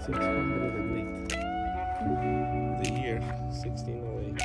1608. The year 1608.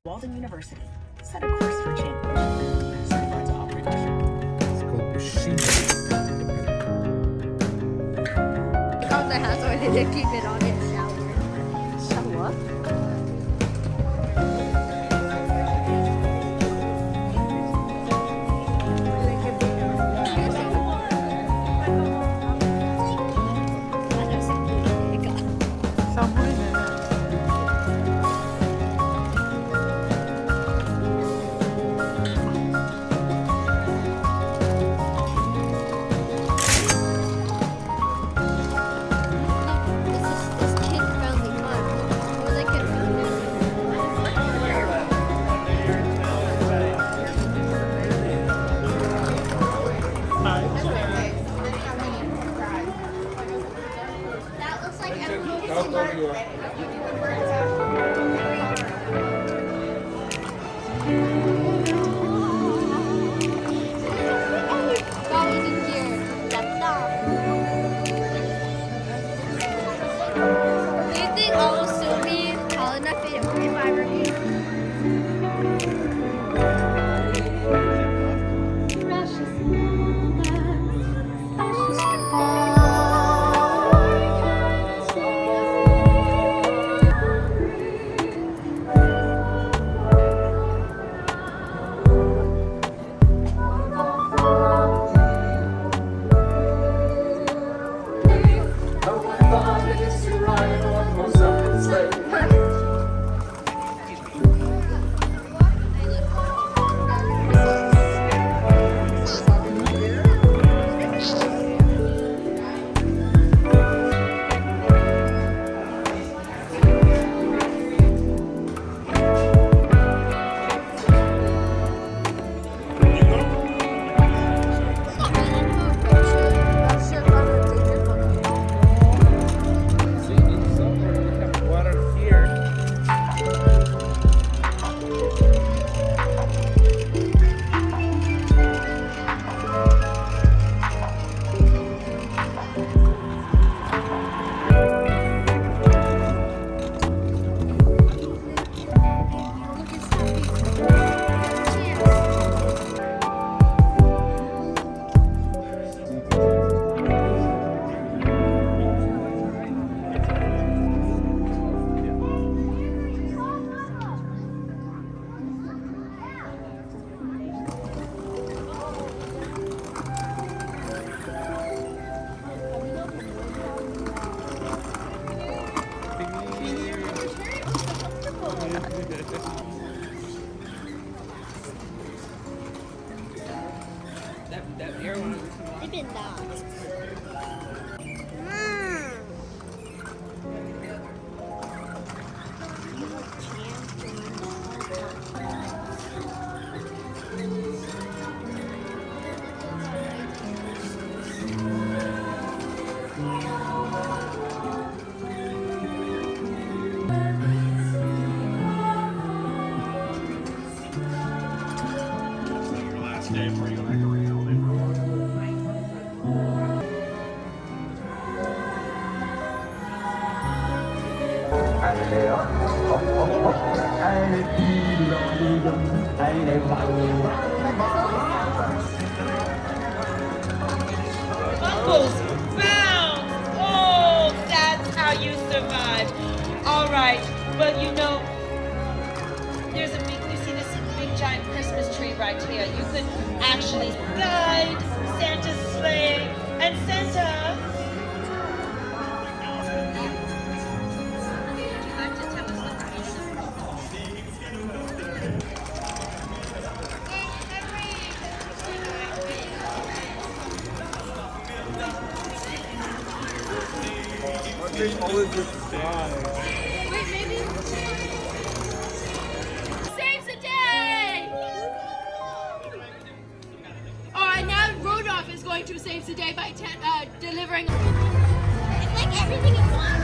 Walden University set a course for change. Certified to operate a ship. It's called Bushima. From the house, or did they keep it on its shower? Shower? This is Dippin' Dots. Uncles, bounce! Oh, that's how you survive. All right, well, you know, there's a big, you see this big giant Christmas tree right here. You could actually guide Santa's sleigh, and Santa. Would you like to tell us what the Wait, maybe. Saves the day! Alright, now Rudolph is going to save the day by delivering. It's like everything is one.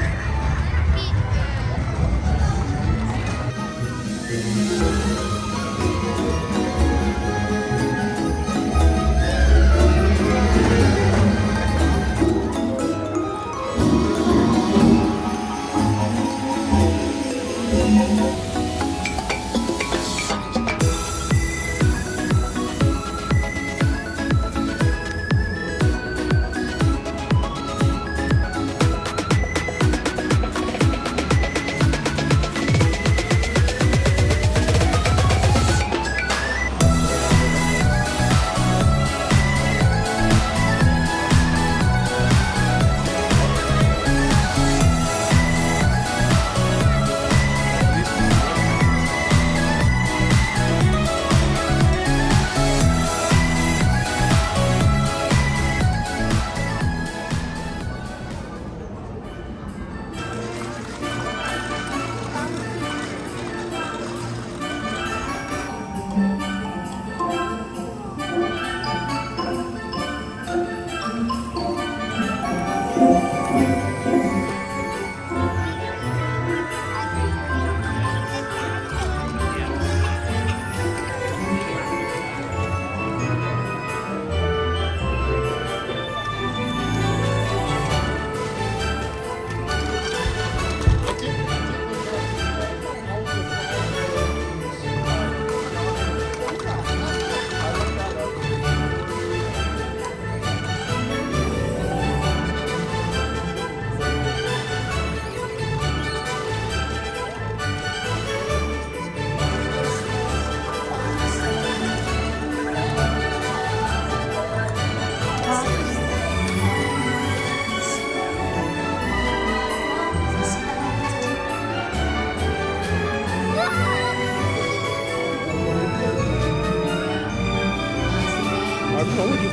I told you.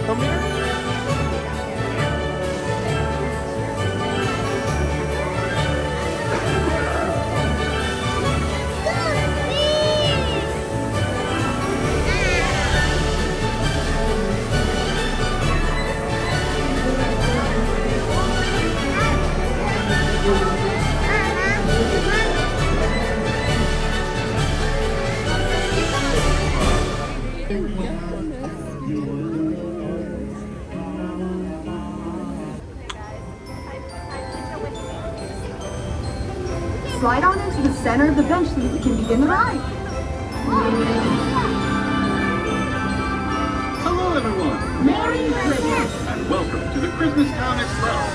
Come here. Slide on into the center of the bench so that we can begin the ride. Hello, everyone. Merry Christmas! And welcome to the Christmas Town Express.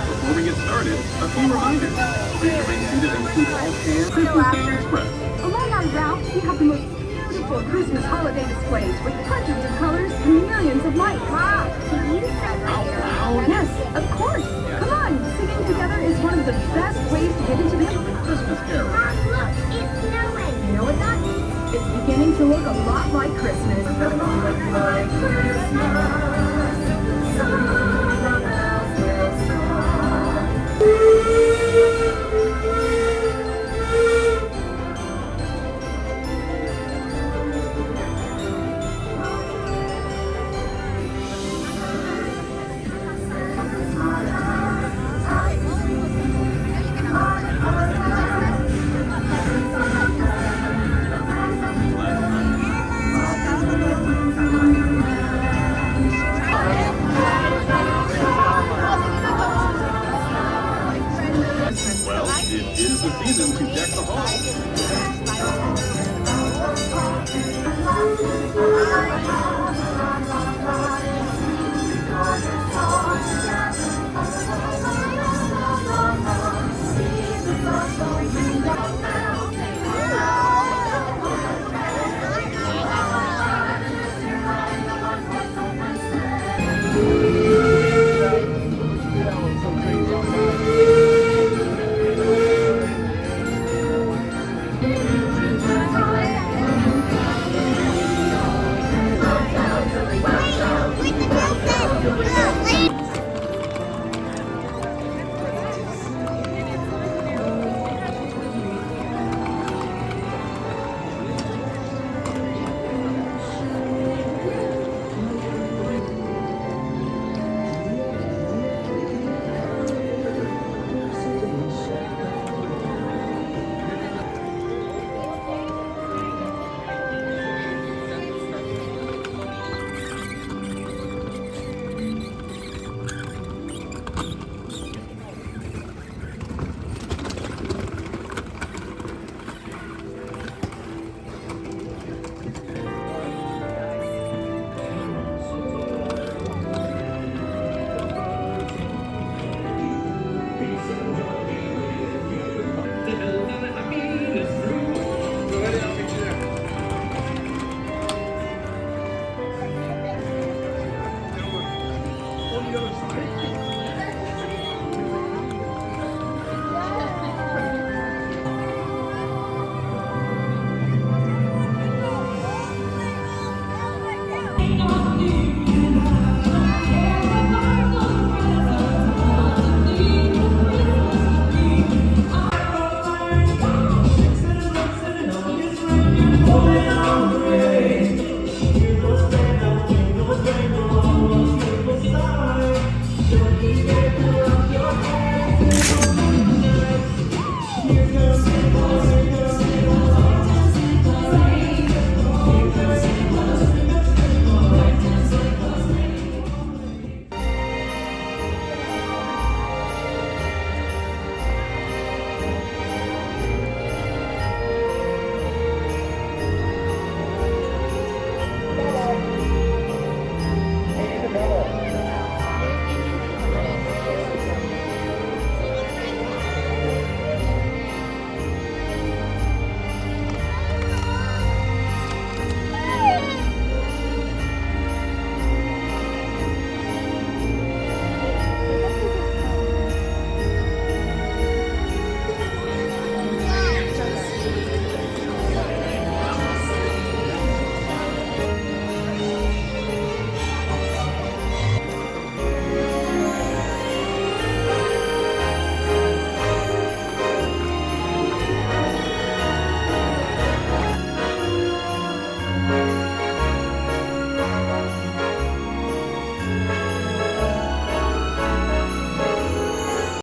Before we get started, a few reminders. Please remain seated and keep all hands. Christmas Day Express. Along our route, we have the most beautiful Christmas holiday displays with hundreds of colors and millions of lights. Mom, can you start right here? Yes, of course. Come on, singing together is one of the best ways to get into the Christmas Carol. Mom, look, it's snowing. You know what that means? It's beginning to look a lot like Christmas.